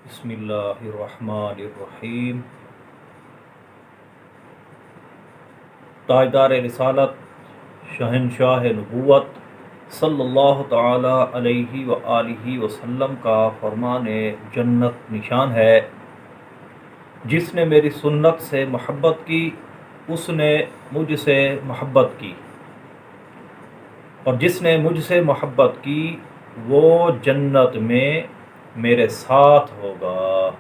بسم اللہ الرحمن الرحیم۔ تاجدار رسالت، شہنشاہ نبوت صلی اللہ تعالی علیہ وآلہ وسلم کا فرمان جنت نشان ہے: جس نے میری سنت سے محبت کی اس نے مجھ سے محبت کی، اور جس نے مجھ سے محبت کی وہ جنت میں میرے ساتھ ہوگا۔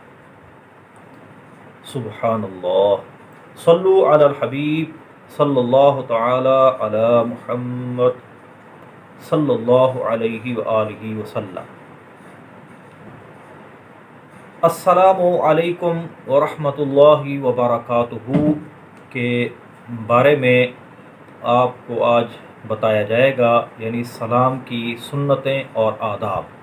سبحان اللہ۔ صلو علی الحبیب صلی اللہ تعالی علی محمد صلی اللہ علیہ وآلہ وسلم۔ السلام علیکم ورحمۃ اللہ وبرکاتہ کے بارے میں آپ کو آج بتایا جائے گا، یعنی سلام کی سنتیں اور آداب،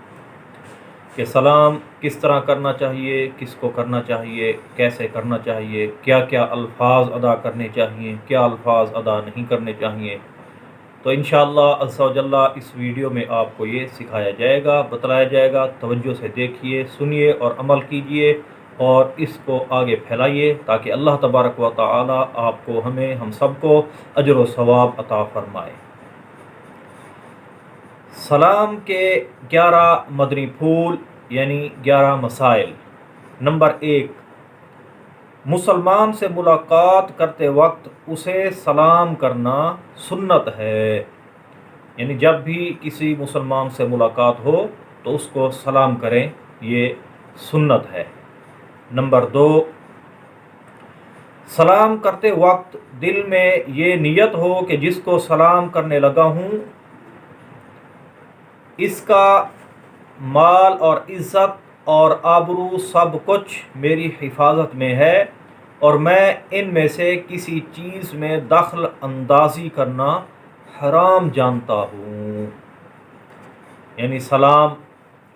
کہ سلام کس طرح کرنا چاہیے، کس کو کرنا چاہیے، کیسے کرنا چاہیے، کیا کیا الفاظ ادا کرنے چاہیے، کیا الفاظ ادا نہیں کرنے چاہیے۔ تو انشاءاللہ عز و جل اس ویڈیو میں آپ کو یہ سکھایا جائے گا، بتلایا جائے گا۔ توجہ سے دیکھیے، سنیے اور عمل کیجیے اور اس کو آگے پھیلائیے، تاکہ اللہ تبارک و تعالی آپ کو، ہمیں، ہم سب کو اجر و ثواب عطا فرمائے۔ سلام کے 11 مدنی پھول، یعنی 11 مسائل۔ نمبر 1، مسلمان سے ملاقات کرتے وقت اسے سلام کرنا سنت ہے، یعنی جب بھی کسی مسلمان سے ملاقات ہو تو اس کو سلام کریں، یہ سنت ہے۔ نمبر 2، سلام کرتے وقت دل میں یہ نیت ہو کہ جس کو سلام کرنے لگا ہوں اس کا مال اور عزت اور آبرو سب کچھ میری حفاظت میں ہے، اور میں ان میں سے کسی چیز میں دخل اندازی کرنا حرام جانتا ہوں۔ یعنی سلام،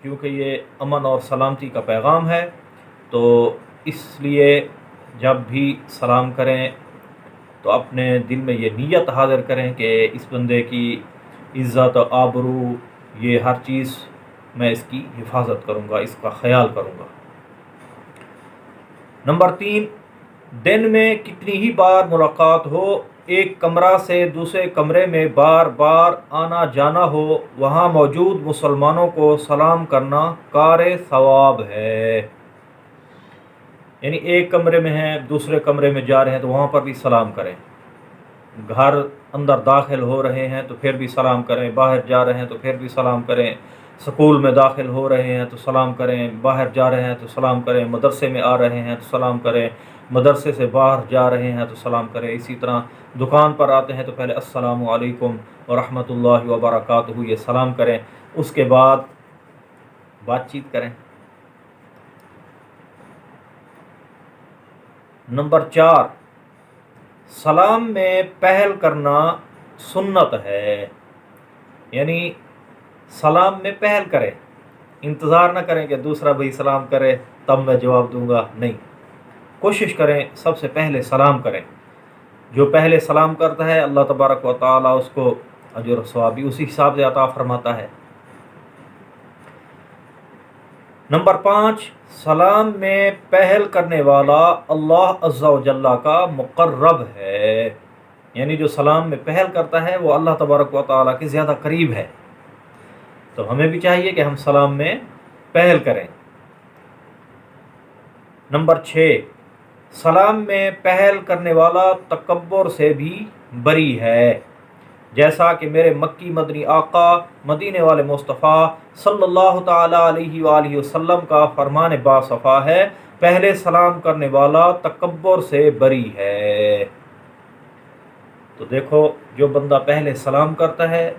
کیونکہ یہ امن اور سلامتی کا پیغام ہے، تو اس لیے جب بھی سلام کریں تو اپنے دل میں یہ نیت حاضر کریں کہ اس بندے کی عزت و آبرو، یہ ہر چیز میں اس کی حفاظت کروں گا، اس کا خیال کروں گا۔ نمبر 3، دن میں کتنی ہی بار ملاقات ہو، ایک کمرہ سے دوسرے کمرے میں بار بار آنا جانا ہو، وہاں موجود مسلمانوں کو سلام کرنا کار ثواب ہے۔ یعنی ایک کمرے میں ہیں، دوسرے کمرے میں جا رہے ہیں تو وہاں پر بھی سلام کریں، گھر اندر داخل ہو رہے ہیں تو پھر بھی سلام کریں، باہر جا رہے ہیں تو پھر بھی سلام کریں، سکول میں داخل ہو رہے ہیں تو سلام کریں، باہر جا رہے ہیں تو سلام کریں، مدرسے میں آ رہے ہیں تو سلام کریں، مدرسے سے باہر جا رہے ہیں تو سلام کریں۔ اسی طرح دکان پر آتے ہیں تو پہلے السلام علیکم ورحمۃ اللہ وبرکاتہ یہ سلام کریں، اس کے بعد بات چیت کریں۔ نمبر 4، سلام میں پہل کرنا سنت ہے، یعنی سلام میں پہل کریں، انتظار نہ کریں کہ دوسرا بھائی سلام کرے تب میں جواب دوں گا، نہیں، کوشش کریں سب سے پہلے سلام کریں۔ جو پہلے سلام کرتا ہے اللہ تبارک و تعالی اس کو اجر و ثواب بھی اسی حساب سے عطا فرماتا ہے۔ نمبر 5، سلام میں پہل کرنے والا اللہ عز و جل کا مقرب ہے، یعنی جو سلام میں پہل کرتا ہے وہ اللہ تبارک و تعالیٰ کے زیادہ قریب ہے، تو ہمیں بھی چاہیے کہ ہم سلام میں پہل کریں۔ نمبر 6، سلام میں پہل کرنے والا تکبر سے بھی بری ہے، جیسا کہ میرے مکی مدنی آقا مدینے والے مصطفیٰ صلی اللہ تعالی علیہ وآلہ وسلم کا فرمان باصفا ہے، پہلے سلام کرنے والا تکبر سے بری ہے۔ تو دیکھو، جو بندہ پہلے سلام کرتا ہے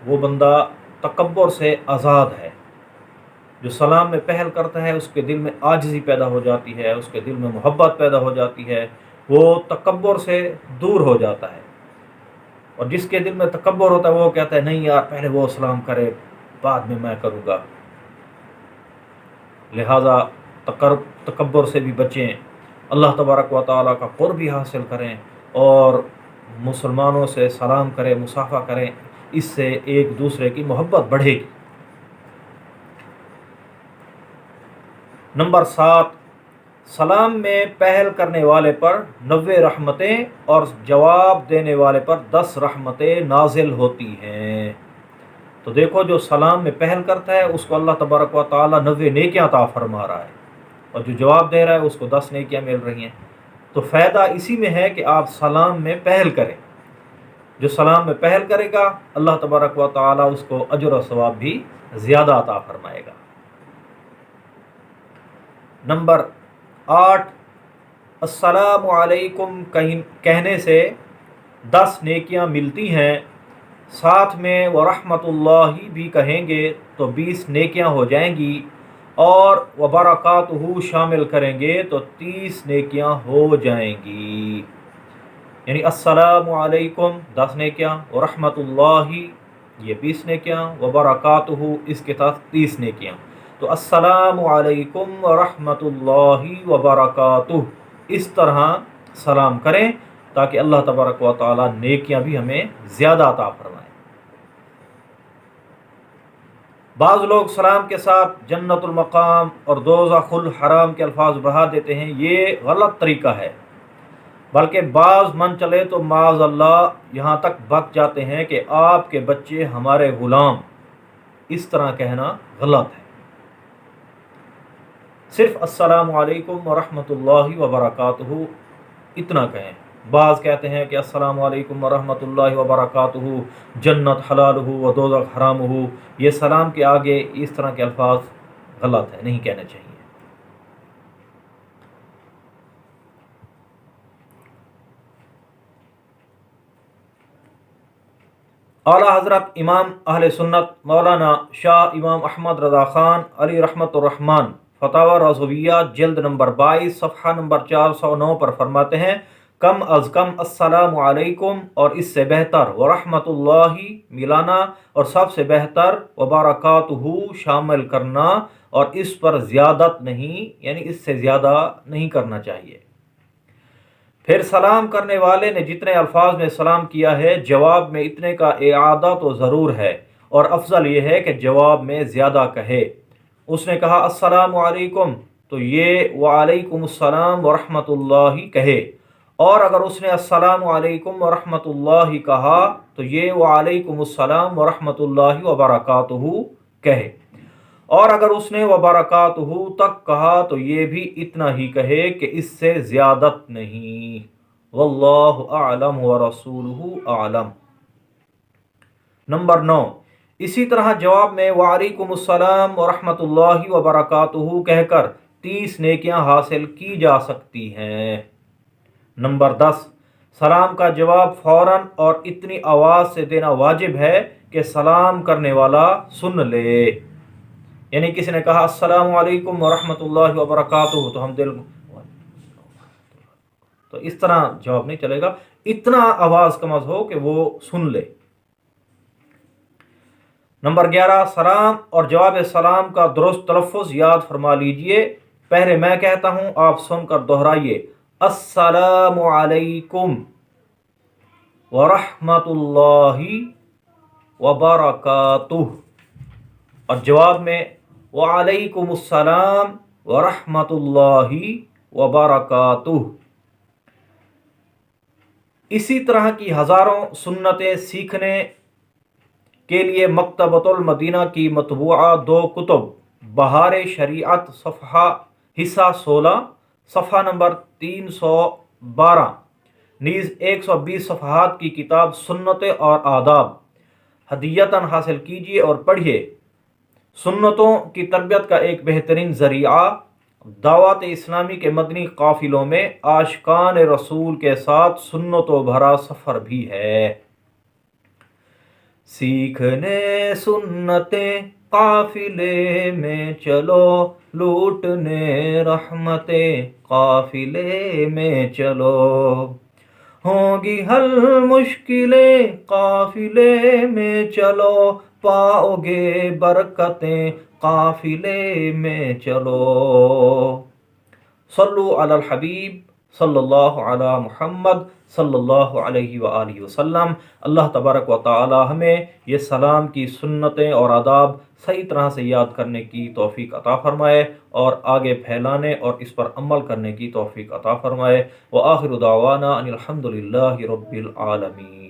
وہ بندہ تکبر سے آزاد ہے۔ جو سلام میں پہل کرتا ہے اس کے دل میں عاجزی پیدا ہو جاتی ہے، اس کے دل میں محبت پیدا ہو جاتی ہے، وہ تکبر سے دور ہو جاتا ہے۔ اور جس کے دل میں تکبر ہوتا ہے وہ کہتا ہے نہیں یار، پہلے وہ سلام کرے بعد میں کروں گا۔ لہٰذا تکبر سے بھی بچیں، اللہ تبارک و تعالیٰ کا قرب بھی حاصل کریں اور مسلمانوں سے سلام کریں، مصافحہ کریں، اس سے ایک دوسرے کی محبت بڑھے گی۔ نمبر 7، سلام میں پہل کرنے والے پر 90 رحمتیں اور جواب دینے والے پر 10 رحمتیں نازل ہوتی ہیں۔ تو دیکھو جو سلام میں پہل کرتا ہے اس کو اللہ تبارک و تعالیٰ 90 نیکیاں عطا فرما رہا ہے، اور جو جواب دے رہا ہے اس کو 10 نیکیاں مل رہی ہیں۔ تو فائدہ اسی میں ہے کہ آپ سلام میں پہل کریں۔ جو سلام میں پہل کرے گا اللہ تبارک و تعالیٰ اس کو اجر و ثواب بھی زیادہ عطا فرمائے گا۔ نمبر 8، السلام علیکم کہنے سے 10 نیکیاں ملتی ہیں، ساتھ میں ورحمۃ اللہ بھی کہیں گے تو 20 نیکیاں ہو جائیں گی، اور وبرکاتہ شامل کریں گے تو 30 نیکیاں ہو جائیں گی۔ یعنی السلام علیکم 10 نیکیاں، ورحمۃ اللہ یہ 20 نیکیاں، وبرکاتہ اس کے ساتھ 30 نیکیاں۔ تو السلام علیکم ورحمۃ اللہ وبرکاتہ اس طرح سلام کریں تاکہ اللہ تبارک و تعالیٰ نیکیاں بھی ہمیں زیادہ عطا فرمائیں۔ بعض لوگ سلام کے ساتھ جنت المقام اور دوزخ الحرام کے الفاظ بڑھا دیتے ہیں، یہ غلط طریقہ ہے، بلکہ بعض من چلے تو معاذ اللہ یہاں تک بک جاتے ہیں کہ آپ کے بچے ہمارے غلام، اس طرح کہنا غلط ہے۔ صرف السلام علیکم ورحمۃ اللہ وبرکاتہ اتنا کہیں۔ بعض کہتے ہیں کہ السلام علیکم ورحمۃ اللہ وبرکاتہ جنت حلال ہو و دوزخ حرام ہو، یہ سلام کے آگے اس طرح کے الفاظ غلط ہے، نہیں کہنے چاہیے۔ اعلیٰ حضرت امام اہل سنت مولانا شاہ امام احمد رضا خان علی رحمۃ الرحمن فتاوی رضویہ جلد نمبر 22 صفحہ نمبر 409 پر فرماتے ہیں، کم از کم السلام علیکم اور اس سے بہتر ورحمۃ اللہ ملانا، اور سب سے بہتر وبرکاتہ شامل کرنا، اور اس پر زیادت نہیں، یعنی اس سے زیادہ نہیں کرنا چاہیے۔ پھر سلام کرنے والے نے جتنے الفاظ میں سلام کیا ہے جواب میں اتنے کا اعادہ تو ضرور ہے، اور افضل یہ ہے کہ جواب میں زیادہ کہے۔ اس نے کہا السلام علیکم تو یہ وعلیکم السلام ورحمۃ اللہ کہے، اور اگر اس نے السلام علیکم ورحمۃ اللہ کہا تو یہ وعلیکم السلام ورحمۃ اللہ وبرکاتہ کہے، اور اگر اس نے وبرکاتہ تک کہا تو یہ بھی اتنا ہی کہے کہ اس سے زیادت نہیں۔ واللہ اعلم ورسولہ اعلم۔ نمبر 9، اسی طرح جواب میں وعلیکم السلام ورحمۃ اللہ وبرکاتہ کہہ کر 30 نیکیاں حاصل کی جا سکتی ہیں۔ نمبر 10، سلام کا جواب فوراً اور اتنی آواز سے دینا واجب ہے کہ سلام کرنے والا سن لے۔ یعنی کسی نے کہا السلام علیکم ورحمۃ اللہ وبرکاتہ تو ہم تو اس طرح جواب نہیں چلے گا، اتنا آواز کم از ہو کہ وہ سن لے۔ نمبر 11، سلام اور جواب سلام کا درست تلفظ یاد فرما لیجئے۔ پہلے میں کہتا ہوں، آپ سن کر دہرائیے، السلام علیکم ورحمۃ اللہ وبرکاتہ، اور جواب میں وعلیکم السلام ورحمۃ اللہ وبرکاتہ۔ اسی طرح کی ہزاروں سنتیں سیکھنے کے لیے مکتبۃ المدینہ کی مطبوعہ 2 کتب بہار شریعت حصہ 16 صفحہ نمبر 312، نیز 120 صفحات کی کتاب سنت اور آداب ہدیتاً حاصل کیجیے اور پڑھیے۔ سنتوں کی تربیت کا ایک بہترین ذریعہ دعوت اسلامی کے مدنی قافلوں میں عاشقان رسول کے ساتھ سنتوں بھرا سفر بھی ہے۔ سیکھنے سنتیں قافلے میں چلو، لوٹنے رحمتیں قافلے میں چلو، ہوں گی حل مشکلیں قافلے میں چلو، پاؤ گے برکتیں قافلے میں چلو۔ صلو علی الحبیب صلی اللہ علی محمد صلی اللہ علیہ وآلہ وسلم۔ اللہ تبارک و تعالی ہمیں یہ سلام کی سنتیں اور آداب صحیح طرح سے یاد کرنے کی توفیق عطا فرمائے اور آگے پھیلانے اور اس پر عمل کرنے کی توفیق عطا فرمائے۔ وآخر دعوانا ان الحمد للہ رب العالمین۔